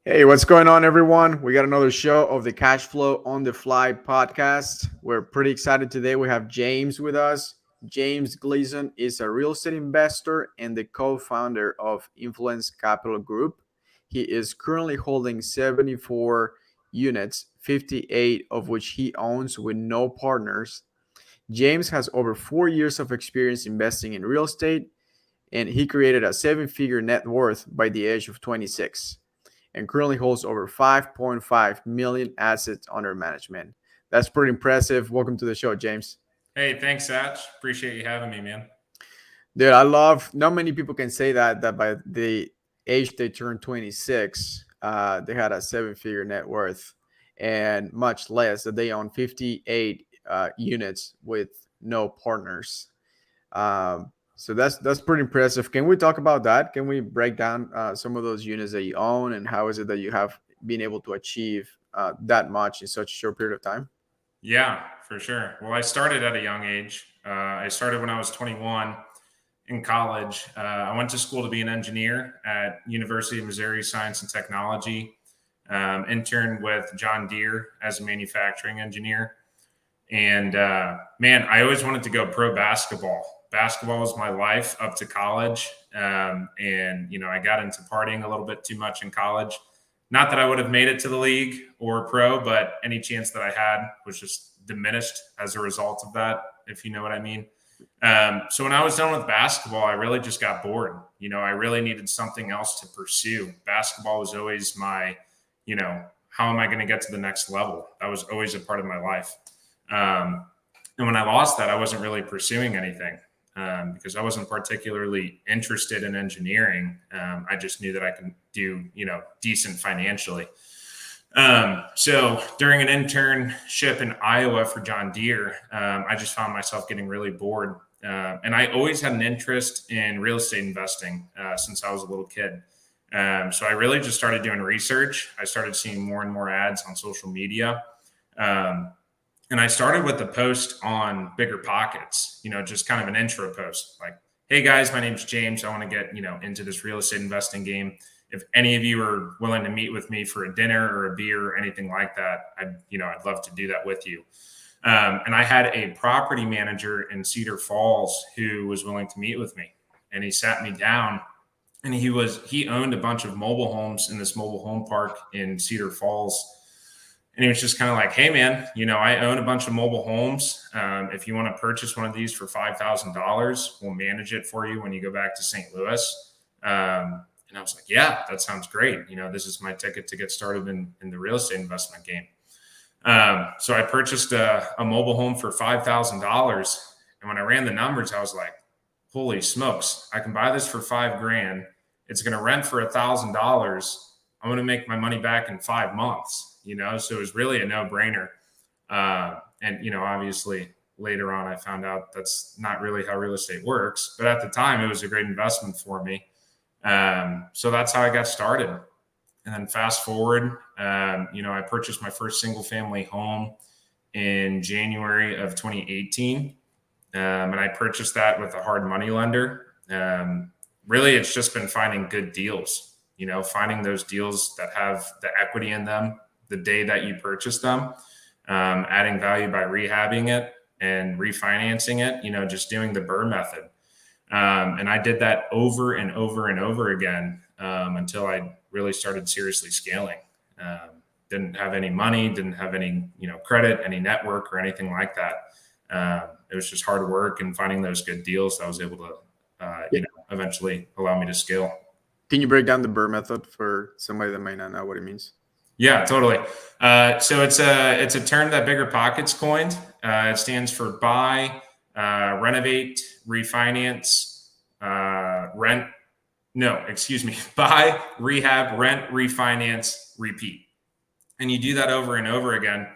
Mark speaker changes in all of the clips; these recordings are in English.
Speaker 1: Hey, what's going on, everyone? We got another show of the Cash Flow on the Fly podcast. We're pretty excited today. We have James with us. James Gleeson is a real estate investor and the co founder of Influence Capital Group. He is currently holding 74 units, 58 of which he owns with no partners. James has over 4 years of experience investing in real estate, and he created a seven-figure net worth by the age of 26 and currently holds over 5.5 million assets under management. That's pretty impressive. Welcome to the show, James.
Speaker 2: Hey, thanks, Satch. Appreciate you having me, man.
Speaker 1: Dude, I love, not many people can say that by the age they turned 26, they had a seven-figure net worth, and much less that they own 58 units with no partners. So that's pretty impressive. Can we talk about that? Can we break down some of those units that you own, and how is it that you have been able to achieve that much in such a short period of time?
Speaker 2: Yeah, for sure. Well, I started at a young age. I started when I was 21 in college. I went to school to be an engineer at University of Missouri Science and Technology. Interned with John Deere as a manufacturing engineer. And man, I always wanted to go pro basketball. Basketball was my life up to college. I got into partying a little bit too much in college. Not that I would have made it to the league or pro, but any chance that I had was just diminished as a result of that, if you know what I mean. So when I was done with basketball, I really just got bored. I really needed something else to pursue. Basketball was always my, how am I going to get to the next level? That was always a part of my life. And when I lost that, I wasn't really pursuing anything because I wasn't particularly interested in engineering. I just knew that I could do, decent financially. So during an internship in Iowa for John Deere, I just found myself getting really bored. And I always had an interest in real estate investing since I was a little kid. So I really just started doing research. I started seeing more and more ads on social media. And I started with a post on Bigger Pockets, just kind of an intro post like, hey guys, my name's James. I want to get, into this real estate investing game. If any of you are willing to meet with me for a dinner or a beer or anything like that, I'd love to do that with you. And I had a property manager in Cedar Falls who was willing to meet with me, and he sat me down, and he owned a bunch of mobile homes in this mobile home park in Cedar Falls. And he was just kind of like, hey, man, I own a bunch of mobile homes. If you want to purchase one of these for $5,000, we'll manage it for you when you go back to St. Louis. And I was like, yeah, that sounds great. This is my ticket to get started in the real estate investment game. So I purchased a mobile home for $5,000. And when I ran the numbers, I was like, holy smokes, I can buy this for $5,000. It's going to rent for $1,000. I'm going to make my money back in 5 months. So it was really a no-brainer. And obviously later on, I found out that's not really how real estate works. But at the time, it was a great investment for me. So that's how I got started. And then fast forward, I purchased my first single family home in January of 2018. And I purchased that with a hard money lender. Really, it's just been finding good deals, finding those deals that have the equity in them the day that you purchase them, adding value by rehabbing it and refinancing it, just doing the BRRRR method. And I did that over and over and over again until I really started seriously scaling. Didn't have any money, didn't have any, credit, any network or anything like that. It was just hard work and finding those good deals that was able to, eventually allow me to scale.
Speaker 1: Can you break down the BRRRR method for somebody that might not know what it means?
Speaker 2: Yeah, totally. So it's a term that Bigger Pockets coined. It stands for buy, renovate, refinance, rent. No, excuse me. Buy, rehab, rent, refinance, repeat. And you do that over and over again.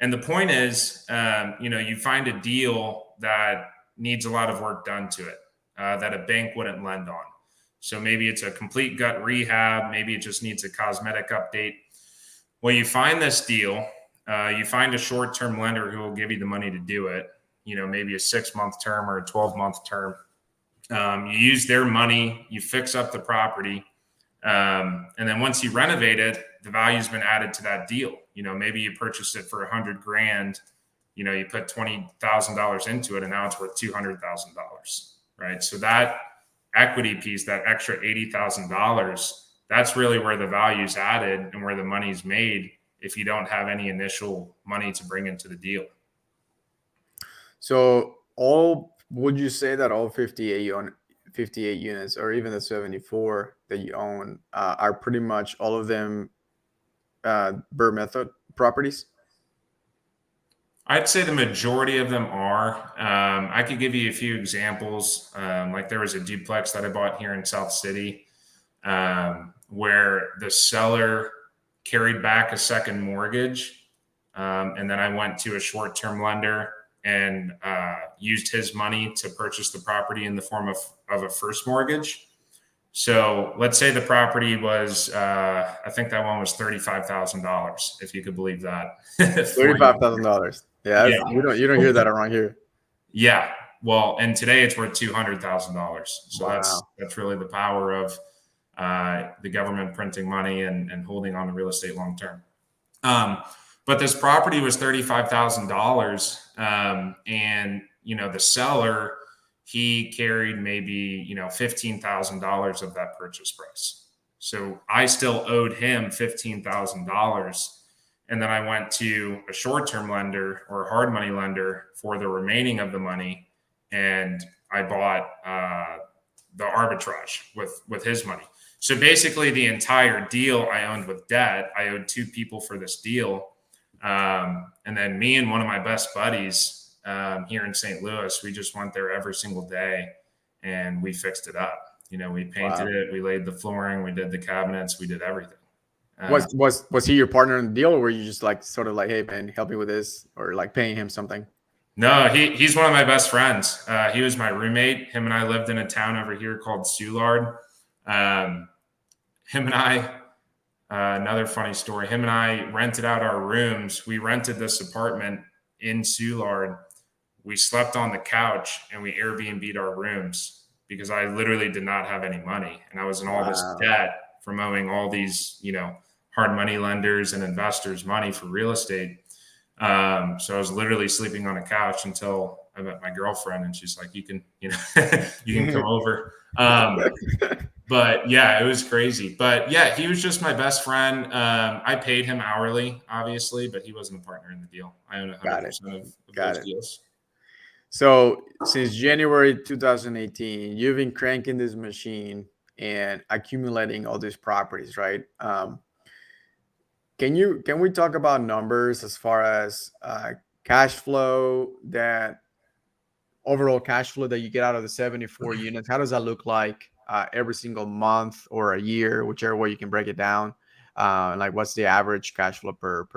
Speaker 2: And the point is, you find a deal that needs a lot of work done to it that a bank wouldn't lend on. So maybe it's a complete gut rehab. Maybe it just needs a cosmetic update. Well, you find this deal, you find a short-term lender who will give you the money to do it, maybe a 6-month term or a 12-month term. You use their money, you fix up the property, And then once you renovate it, the value's been added to that deal. Maybe you purchased it for $100,000. You put $20,000 into it, and now it's worth $200,000, right? So that equity piece, that extra $80,000, that's really where the value's added and where the money's made if you don't have any initial money to bring into the deal.
Speaker 1: So would you say that all 58 units, or even the 74 that you own, are pretty much all of them Burr method properties?
Speaker 2: I'd say the majority of them are. I could give you a few examples. Like there was a duplex that I bought here in South City, where the seller carried back a second mortgage. And then I went to a short-term lender and used his money to purchase the property in the form of a first mortgage. So let's say the property was, I think that one was $35,000, if you could believe that.
Speaker 1: $35,000. Yeah,
Speaker 2: Yeah.
Speaker 1: you don't hear that around here.
Speaker 2: Yeah. Well, and today it's worth $200,000. So
Speaker 1: Wow.
Speaker 2: that's really the power of the government printing money and holding on to real estate long term. But this property was $35,000, and the seller, he carried maybe $15,000 of that purchase price. So I still owed him $15,000. And then I went to a short-term lender or a hard money lender for the remaining of the money, and I bought the arbitrage with his money. So basically, the entire deal I owned with debt. I owed two people for this deal, and then me and one of my best buddies here in St. Louis, we just went there every single day, and we fixed it up. We painted it, we laid the flooring, we did the cabinets, we did everything.
Speaker 1: Was he your partner in the deal, or were you just like sort of like, hey man, help me with this, or like paying him something?
Speaker 2: No, he's one of my best friends. He was my roommate. Him and I lived in a town over here called Soulard. Him and I, another funny story. Him and I rented out our rooms. We rented this apartment in Soulard. We slept on the couch and we Airbnb'd our rooms because I literally did not have any money, and I was in all this debt from owing all these, hard money lenders and investors money for real estate. So I was literally sleeping on a couch until I met my girlfriend, and she's like, you can come over. But yeah, it was crazy. But yeah, he was just my best friend. I paid him hourly, obviously, but he wasn't a partner in the deal. I own 100% of those deals.
Speaker 1: So since January 2018, you've been cranking this machine and accumulating all these properties, right? Can we talk about numbers as far as cash flow, that overall cash flow that you get out of the 74 units? How does that look like every single month or a year, whichever way you can break it down? Like what's the average cash flow per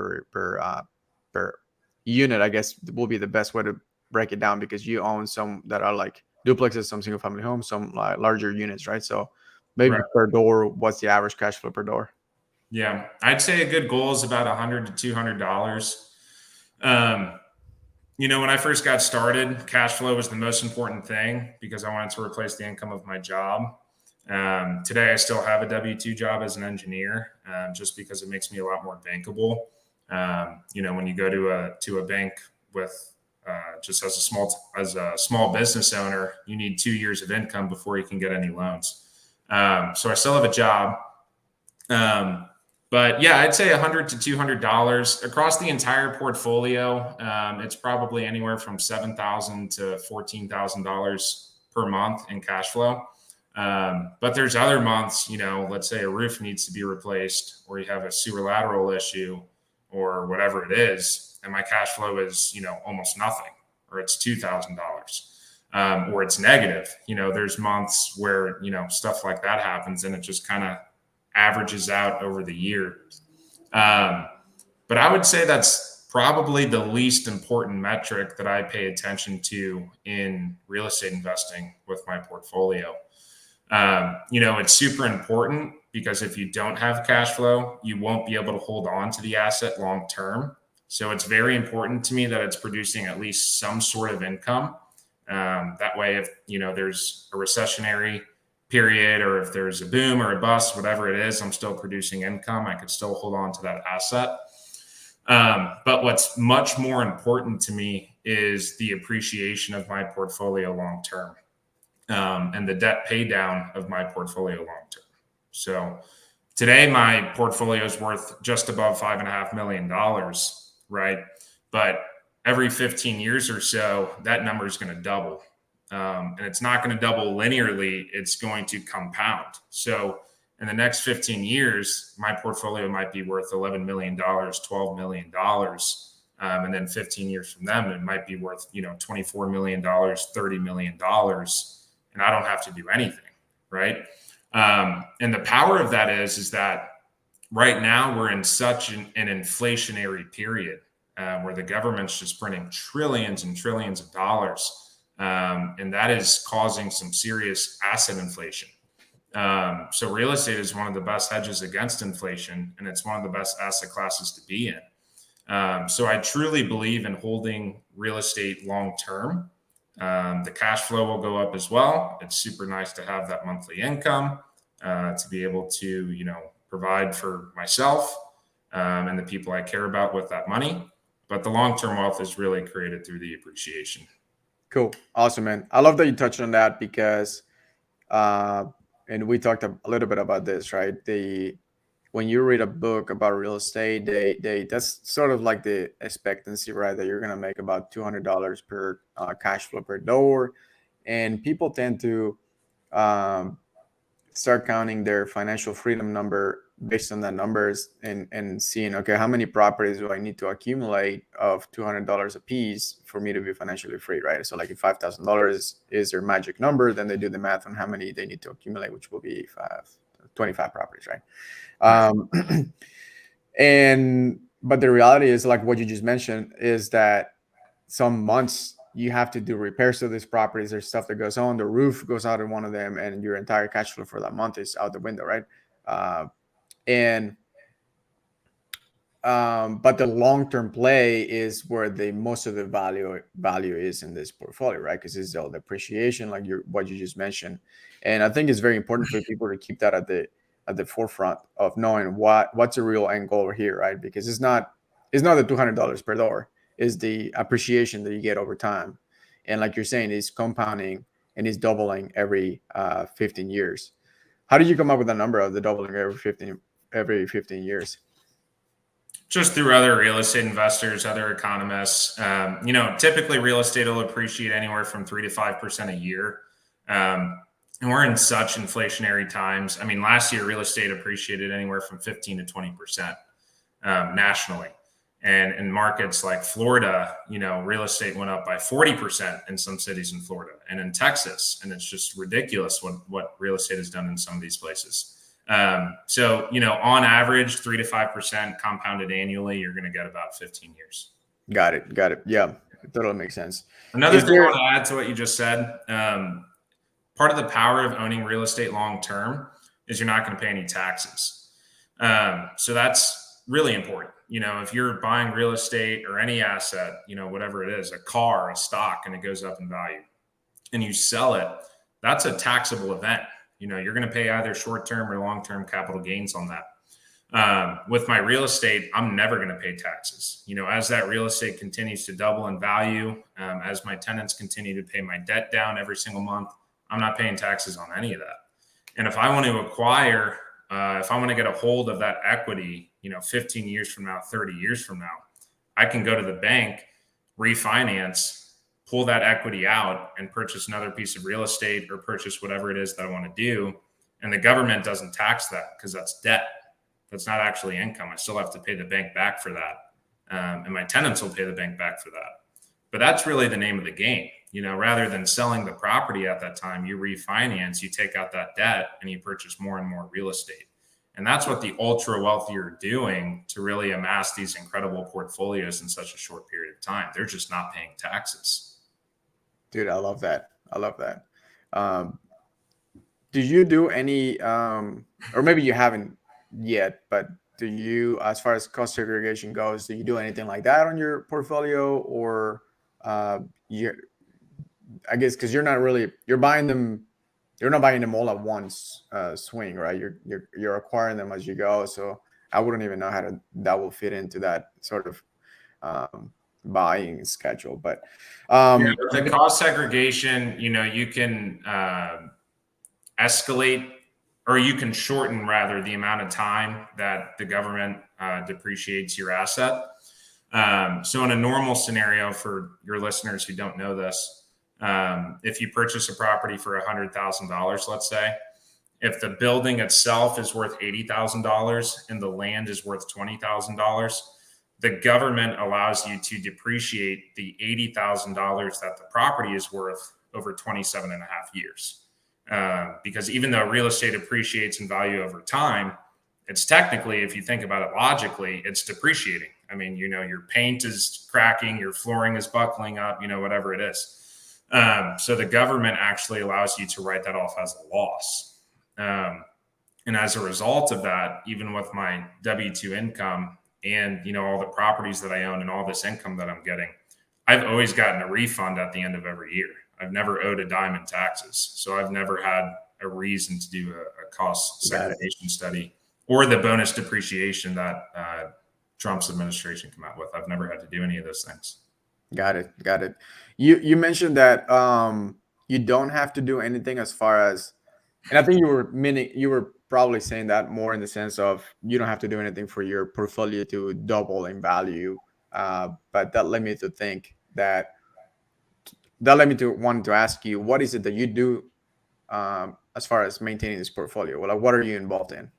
Speaker 1: unit? I guess will be the best way to break it down, because you own some that are like duplexes, some single family homes, some larger units, right? So maybe per door, what's the average cash flow per door?
Speaker 2: Yeah, I'd say a good goal is about $100 to $200. When I first got started, cash flow was the most important thing because I wanted to replace the income of my job. Today, I still have a W-2 job as an engineer, just because it makes me a lot more bankable. When you go to a bank with just as a small business owner, you need 2 years of income before you can get any loans. So I still have a job. But yeah, I'd say $100 to $200 across the entire portfolio. It's probably anywhere from $7,000 to $14,000 per month in cash flow. But there's other months, let's say a roof needs to be replaced, or you have a sewer lateral issue, or whatever it is, and my cash flow is, almost nothing, or it's $2,000, or it's negative. There's months where, stuff like that happens, and it just kind of averages out over the year. But I would say that's probably the least important metric that I pay attention to in real estate investing with my portfolio. It's super important because if you don't have cash flow, you won't be able to hold on to the asset long term. So it's very important to me that it's producing at least some sort of income. That way, if there's a recessionary period, or if there's a boom or a bust, whatever it is, I'm still producing income. I could still hold on to that asset. But what's much more important to me is the appreciation of my portfolio long term, and the debt pay down of my portfolio long term. So today, my portfolio is worth just above $5.5 million, right? But every 15 years or so, that number is going to double. And it's not going to double linearly, it's going to compound. So in the next 15 years, my portfolio might be worth $11 million, $12 million. And then 15 years from them, it might be worth, $24 million, $30 million. And I don't have to do anything, right? And the power of that is that right now we're in such an inflationary period where the government's just printing trillions and trillions of dollars. And that is causing some serious asset inflation. So real estate is one of the best hedges against inflation, and it's one of the best asset classes to be in. So I truly believe in holding real estate long term. The cash flow will go up as well. It's super nice to have that monthly income, to be able to, provide for myself and the people I care about with that money. But the long-term wealth is really created through the appreciation.
Speaker 1: Cool. Awesome, man. I love that you touched on that because, and we talked a little bit about this, right? When you read a book about real estate, that's sort of like the expectancy, right? That you're going to make about $200 per cash flow per door. And people tend to start counting their financial freedom number based on the numbers and seeing, okay, how many properties do I need to accumulate of $200 a piece for me to be financially free, right? So like if $5,000 is their magic number, then they do the math on how many they need to accumulate, which will be 25 properties, right? But the reality is, like what you just mentioned, is that some months you have to do repairs to these properties. There's stuff that goes on, the roof goes out in one of them, and your entire cash flow for that month is out the window, right? But the long-term play is where the most of the value is in this portfolio, right? Because it's all the appreciation, like what you just mentioned. And I think it's very important for people to keep that at the forefront of knowing what's the real end goal here, right? Because it's not the $200 per door, is the appreciation that you get over time. And like you're saying, it's compounding and it's doubling every 15 years. How did you come up with the number of the doubling every 15 years?
Speaker 2: Just through other real estate investors, other economists. Typically real estate will appreciate anywhere from 3 to 5% a year. And we're in such inflationary times. I mean, last year real estate appreciated anywhere from 15 to 20% nationally. And in markets like Florida, real estate went up by 40% in some cities in Florida and in Texas. And it's just ridiculous what real estate has done in some of these places. So, on average, 3 to 5% compounded annually, you're going to get about 15 years.
Speaker 1: Got it. Yeah, it totally makes sense.
Speaker 2: Another thing I want to add to what you just said, part of the power of owning real estate long-term is you're not going to pay any taxes. So that's really important. If you're buying real estate or any asset, whatever it is, a car, a stock, and it goes up in value and you sell it, that's a taxable event. You're going to pay either short-term or long-term capital gains on that. With my real estate, I'm never going to pay taxes. As that real estate continues to double in value, as my tenants continue to pay my debt down every single month, I'm not paying taxes on any of that. And if I want to acquire, if I want to get a hold of that equity, 15 years from now, 30 years from now, I can go to the bank, refinance, pull that equity out and purchase another piece of real estate or purchase whatever it is that I want to do. And the government doesn't tax that because that's debt. That's not actually income. I still have to pay the bank back for that. And my tenants will pay the bank back for that. But that's really the name of the game. Rather than selling the property at that time, you refinance, you take out that debt and you purchase more and more real estate. And that's what the ultra wealthy are doing to really amass these incredible portfolios in such a short period of time. They're just not paying taxes.
Speaker 1: Dude, I love that. Do you do any, or maybe you haven't yet, but do you, as far as cost segregation goes, do you do anything like that on your portfolio? Or I guess because you're buying them you're not buying them all at once swing, right? You're acquiring them as you go. So I wouldn't even know how to that will fit into that sort of buying schedule. But
Speaker 2: Yeah,
Speaker 1: um,
Speaker 2: with the cost segregation, you can escalate, or you can shorten rather the amount of time that the government depreciates your asset. So in a normal scenario, for your listeners who don't know this, if you purchase a property for $100,000, let's say, if the building itself is worth $80,000 and the land is worth $20,000, the government allows you to depreciate the $80,000 that the property is worth over 27 and a half years. Because even though real estate appreciates in value over time, it's technically, if you think about it logically, it's depreciating. I mean, your paint is cracking, your flooring is buckling up, whatever it is. So the government actually allows you to write that off as a loss. And as a result of that, even with my W-2 income and, all the properties that I own and all this income that I'm getting, I've always gotten a refund at the end of every year. I've never owed a dime in taxes. So I've never had a reason to do a cost segregation study or the bonus depreciation that Trump's administration came out with. I've never had to do any of those things.
Speaker 1: Got it. You mentioned that you don't have to do anything as far as, and I think you were probably saying that more in the sense of you don't have to do anything for your portfolio to double in value. But that led me to think that led me to want to ask you, what is it that you do as far as maintaining this portfolio? Well, like, what are you involved in?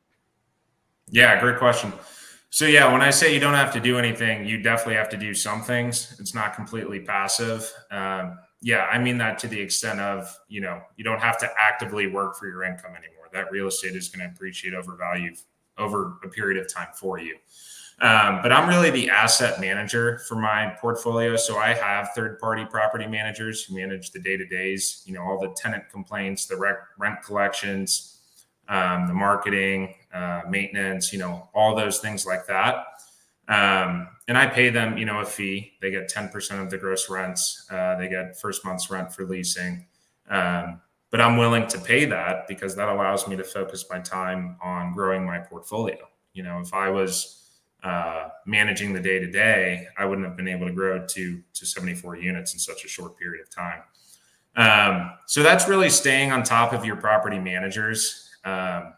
Speaker 2: Yeah, great question. So yeah, when I say you don't have to do anything, you definitely have to do some things. It's not completely passive. Yeah, I mean that to the extent of, you don't have to actively work for your income anymore. That real estate is going to appreciate over value over a period of time for you. But I'm really the asset manager for my portfolio. So I have third-party property managers who manage the day-to-days, all the tenant complaints, the rent collections, the marketing, maintenance, all those things like that. And I pay them, a fee. They get 10% of the gross rents. They get first month's rent for leasing. But I'm willing to pay that because that allows me to focus my time on growing my portfolio. If I was managing the day-to-day, I wouldn't have been able to grow to 74 units in such a short period of time. So that's really staying on top of your property managers. I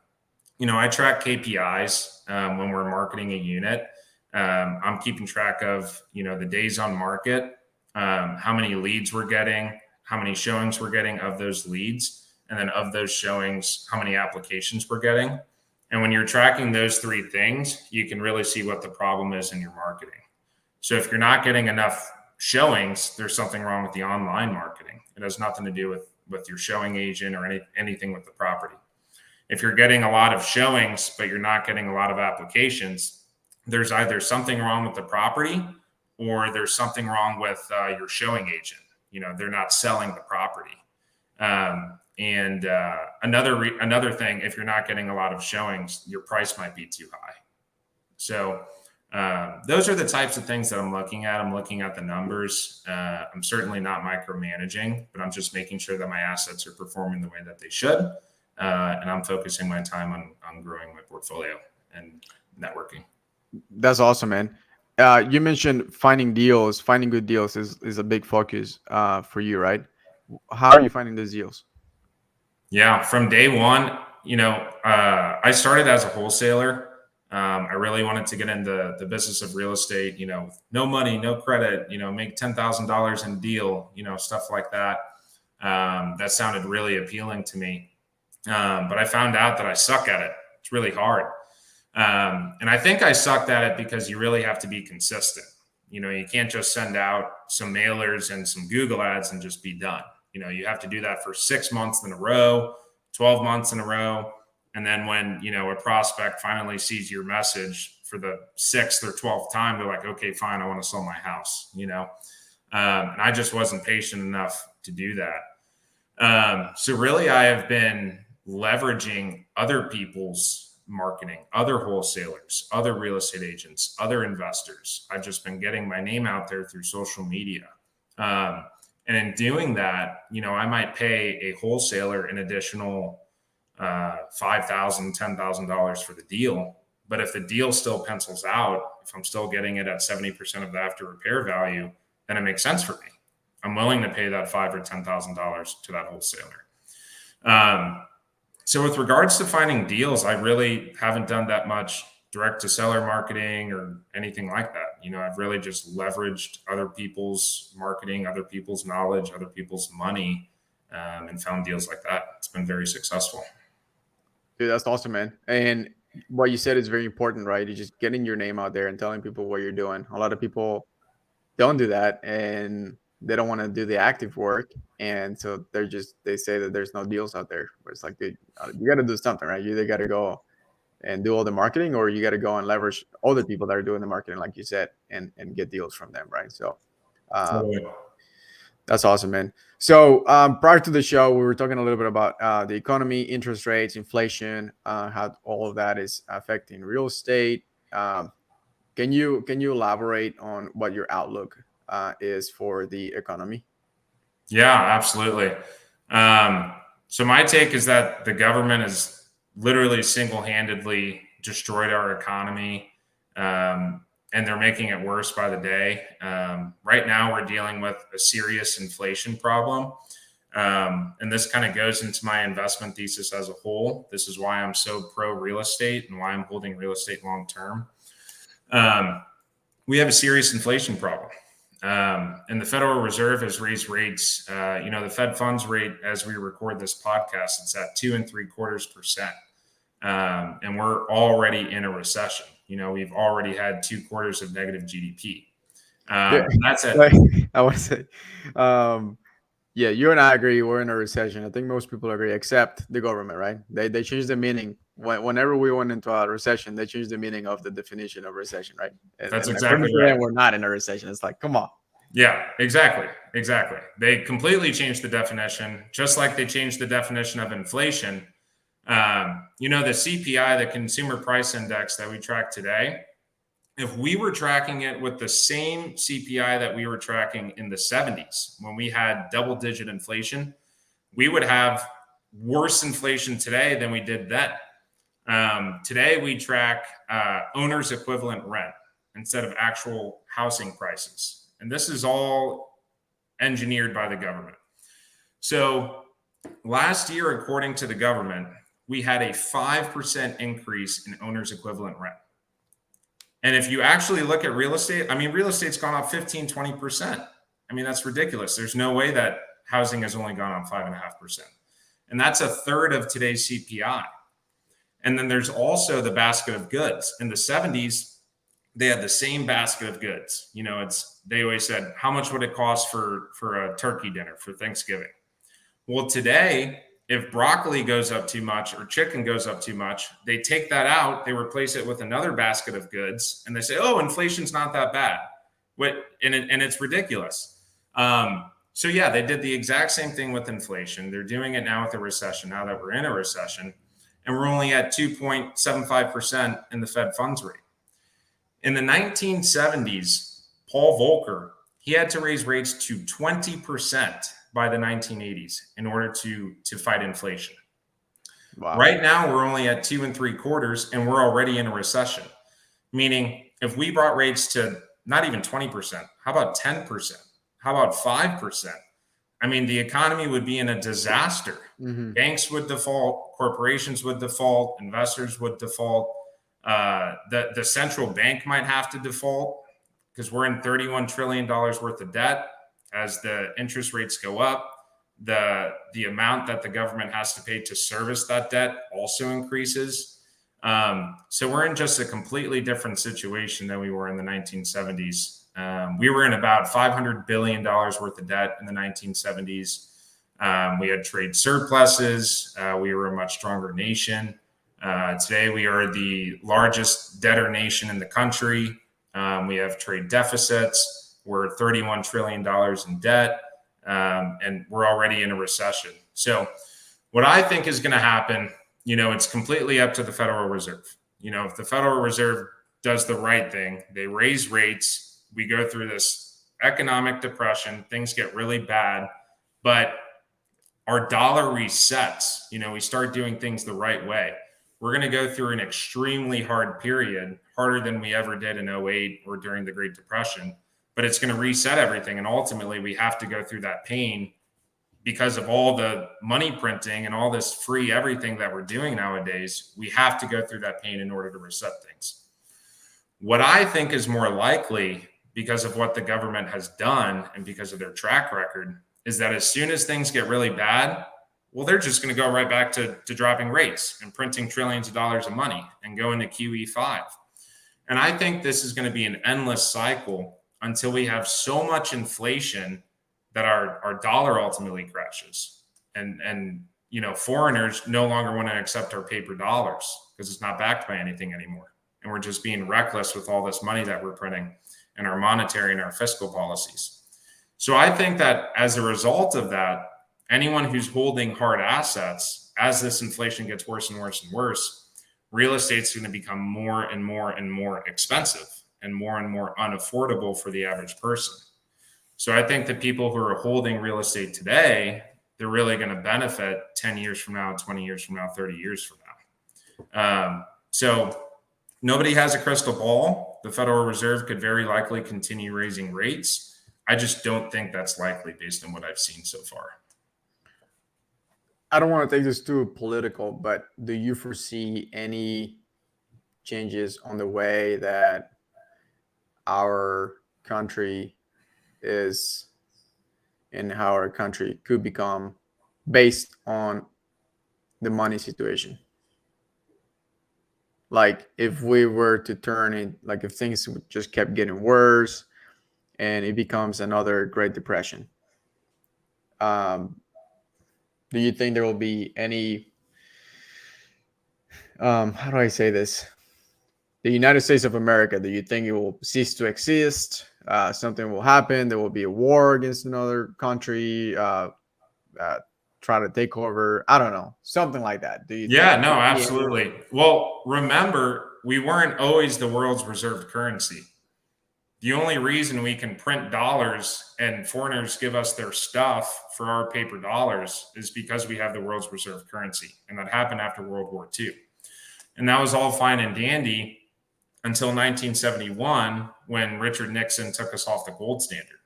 Speaker 2: track KPIs when we're marketing a unit. I'm keeping track of, the days on market, how many leads we're getting, how many showings we're getting of those leads, and then of those showings, how many applications we're getting. And when you're tracking those three things, you can really see what the problem is in your marketing. So if you're not getting enough showings, there's something wrong with the online marketing. It has nothing to do with your showing agent or anything with the property. If you're getting a lot of showings, but you're not getting a lot of applications, there's either something wrong with the property or there's something wrong with your showing agent. They're not selling the property. And another thing, if you're not getting a lot of showings, your price might be too high. So those are the types of things that I'm looking at. I'm looking at the numbers. I'm certainly not micromanaging, but I'm just making sure that my assets are performing the way that they should. And I'm focusing my time on growing my portfolio and networking.
Speaker 1: That's awesome, man. You mentioned finding good deals is a big focus for you, right? How are you finding those deals?
Speaker 2: Yeah, from day one, I started as a wholesaler. I really wanted to get into the business of real estate, no money, no credit, make $10,000 in a deal, stuff like that. That sounded really appealing to me. But I found out that I suck at it. It's really hard. And I think I sucked at it because you really have to be consistent. You can't just send out some mailers and some Google ads and just be done. You have to do that for 6 months in a row, 12 months in a row. And then when, a prospect finally sees your message for the 6th or 12th time, they're like, okay, fine, I want to sell my house, and I just wasn't patient enough to do that. So really I have been leveraging other people's marketing, other wholesalers, other real estate agents, other investors. I've just been getting my name out there through social media. And in doing that, I might pay a wholesaler an additional $5,000, $10,000 for the deal. But if the deal still pencils out, if I'm still getting it at 70% of the after repair value, then it makes sense for me. I'm willing to pay that $5,000 or $10,000 to that wholesaler. So with regards to finding deals, I really haven't done that much direct to seller marketing or anything like that. I've really just leveraged other people's marketing, other people's knowledge, other people's money, and found deals like that. It's been very successful.
Speaker 1: Dude, that's awesome, man. And what you said is very important, right? You're just getting your name out there and telling people what you're doing. A lot of people don't do that, and they don't want to do the active work, and so they say that there's no deals out there. But it's like, dude, you got to do something, right? You either got to go and do all the marketing, or you got to go and leverage other people that are doing the marketing, like you said, and get deals from them, right? So that's awesome, man. So prior to the show, we were talking a little bit about the economy, interest rates, inflation, how all of that is affecting real estate. Can you elaborate on what your outlook is for the economy?
Speaker 2: Yeah, absolutely. So my take is that the government has literally single-handedly destroyed our economy, and they're making it worse by the day. Right now, we're dealing with a serious inflation problem. And this kind of goes into my investment thesis as a whole. This is why I'm so pro real estate and why I'm holding real estate long term. We have a serious inflation problem. And the Federal Reserve has raised rates. The Fed funds rate, as we record this podcast, it's at 2.75%. And we're already in a recession. We've already had 2 quarters of negative GDP. That's it.
Speaker 1: I want to say, yeah, you and I agree. We're in a recession. I think most people agree, except the government, right? They changed the meaning. Whenever we went into a recession, they changed the meaning of the definition of recession, right?
Speaker 2: That's exactly right.
Speaker 1: We're not in a recession. It's like, come on.
Speaker 2: Yeah, exactly. They completely changed the definition, just like they changed the definition of inflation. The CPI, the Consumer Price Index that we track today, if we were tracking it with the same CPI that we were tracking in the 70s, when we had double-digit inflation, we would have worse inflation today than we did then. Today, we track owner's equivalent rent instead of actual housing prices. And this is all engineered by the government. So last year, according to the government, we had a 5% increase in owner's equivalent rent. And if you actually look at real estate, real estate's gone up 15, 20%. That's ridiculous. There's no way that housing has only gone up 5.5%. And that's a third of today's CPI. And then there's also the basket of goods. In the 70s, they had the same basket of goods. They always said, how much would it cost for a turkey dinner for Thanksgiving? Well, today, if broccoli goes up too much or chicken goes up too much, they take that out, they replace it with another basket of goods, and they say, oh, inflation's not that bad. And it's ridiculous. So yeah, they did the exact same thing with inflation. They're doing it now with the recession, now that we're in a recession, and we're only at 2.75% in the Fed funds rate. In the 1970s, Paul Volcker, he had to raise rates to 20% by the 1980s in order to fight inflation. Wow. Right now, we're only at 2.75%, and we're already in a recession. Meaning, if we brought rates to not even 20%, how about 10%? How about 5%? The economy would be in a disaster. Mm-hmm. Banks would default, corporations would default, investors would default. The central bank might have to default because we're in $31 trillion worth of debt. As the interest rates go up, the amount that the government has to pay to service that debt also increases. So we're in just a completely different situation than we were in the 1970s. We were in about $500 billion worth of debt in the 1970s. We had trade surpluses. We were a much stronger nation. Today, we are the largest debtor nation in the country. We have trade deficits. We're $31 trillion in debt, and we're already in a recession. So what I think is going to happen, it's completely up to the Federal Reserve. If the Federal Reserve does the right thing, they raise rates, we go through this economic depression, things get really bad, but our dollar resets. We start doing things the right way. We're going to go through an extremely hard period, harder than we ever did in '08 or during the Great Depression, but it's going to reset everything. And ultimately, we have to go through that pain because of all the money printing and all this free everything that we're doing nowadays. We have to go through that pain in order to reset things. What I think is more likely, because of what the government has done and because of their track record, is that as soon as things get really bad, well, they're just going to go right back to dropping rates and printing trillions of dollars of money and go into QE5. And I think this is going to be an endless cycle until we have so much inflation that our dollar ultimately crashes. And foreigners no longer want to accept our paper dollars because it's not backed by anything anymore. And we're just being reckless with all this money that we're printing and our monetary and our fiscal policies. So I think that as a result of that, anyone who's holding hard assets, as this inflation gets worse and worse and worse, real estate's going to become more and more and more expensive and more unaffordable for the average person. So I think the people who are holding real estate today, they're really going to benefit 10 years from now, 20 years from now, 30 years from now. So nobody has a crystal ball. The Federal Reserve could very likely continue raising rates. I just don't think that's likely based on what I've seen so far.
Speaker 1: I don't want to take this too political, but do you foresee any changes on the way that our country is and how our country could become based on the money situation? Like if we were to turn it, like if things just kept getting worse and it becomes another Great Depression, do you think there will be any, how do I say this? The United States of America, do you think it will cease to exist? Something will happen. There will be a war against another country, try to take over. I don't know. Something like that. Do you
Speaker 2: Yeah,
Speaker 1: think?
Speaker 2: no, absolutely. Well, remember, we weren't always the world's reserve currency. The only reason we can print dollars and foreigners give us their stuff for our paper dollars is because we have the world's reserve currency. And that happened after World War II. And that was all fine and dandy until 1971, when Richard Nixon took us off the gold standard.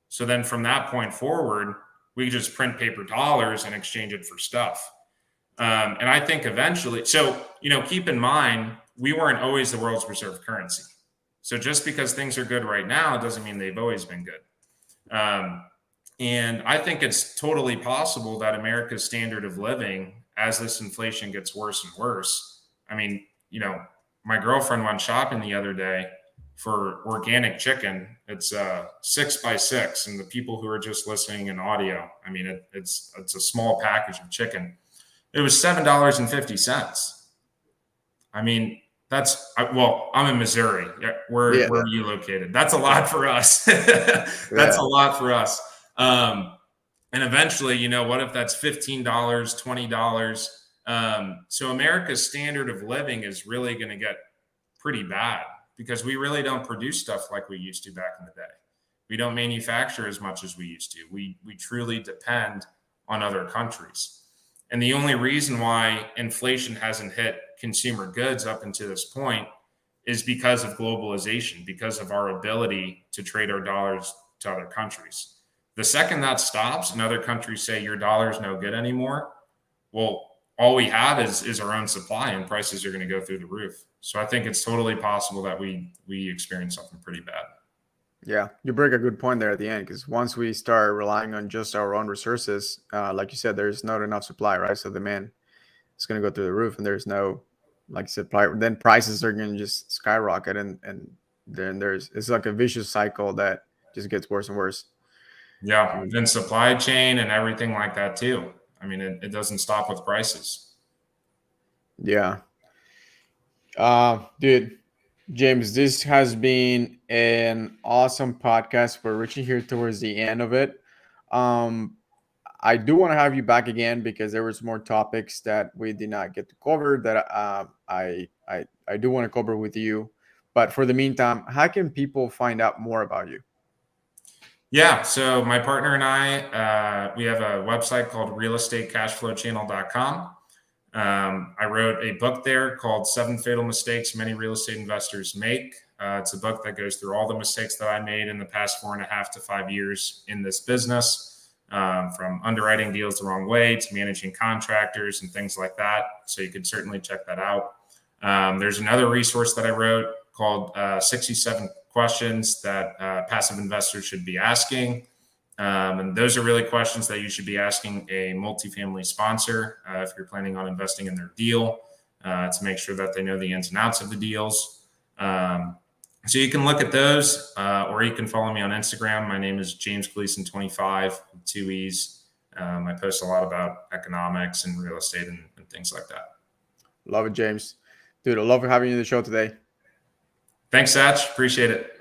Speaker 2: So then from that point forward, we just print paper dollars and exchange it for stuff. And I think eventually, so, keep in mind, we weren't always the world's reserve currency. So just because things are good right now doesn't mean they've always been good. And I think it's totally possible that America's standard of living, as this inflation gets worse and worse, I mean, my girlfriend went shopping the other day for organic chicken. It's 6x6, and the people who are just listening in audio, I mean, it's a small package of chicken. It was $7.50. I mean, I'm in Missouri. Where are you located? That's a lot for us. That's a lot for us. And eventually, what if that's $15, $20? So America's standard of living is really going to get pretty bad because we really don't produce stuff like we used to back in the day. We don't manufacture as much as we used to. We truly depend on other countries. And the only reason why inflation hasn't hit consumer goods up until this point is because of globalization, because of our ability to trade our dollars to other countries. The second that stops and other countries say your dollar's no good anymore, well, all we have is our own supply, and prices are going to go through the roof. So I think it's totally possible that we experience something pretty bad.
Speaker 1: Yeah, you bring a good point there at the end, because once we start relying on just our own resources, like you said, there's not enough supply, right? So demand is going to go through the roof, and there's no, like you said, then prices are going to just skyrocket, and then it's like a vicious cycle that just gets worse and worse.
Speaker 2: Yeah, and supply chain and everything like that too. I mean, it doesn't stop with prices.
Speaker 1: Yeah. Dude, James, this has been an awesome podcast. We're reaching here towards the end of it. I do want to have you back again because there was more topics that we did not get to cover that I do want to cover with you. But for the meantime, how can people find out more about you?
Speaker 2: Yeah. So my partner and I, we have a website called realestatecashflowchannel.com. I wrote a book there called Seven Fatal Mistakes Many Real Estate Investors Make. It's a book that goes through all the mistakes that I made in the past 4.5 to 5 years in this business, from underwriting deals the wrong way to managing contractors and things like that. So you could certainly check that out. There's another resource that I wrote called 67 Questions That Passive Investors Should Be Asking. And those are really questions that you should be asking a multifamily sponsor if you're planning on investing in their deal, to make sure that they know the ins and outs of the deals. So you can look at those, or you can follow me on Instagram. My name is James Gleeson 25, with 2 E's. I post a lot about economics and real estate and things like that.
Speaker 1: Love it, James. Dude, I love having you on the show today.
Speaker 2: Thanks, Satch. Appreciate it.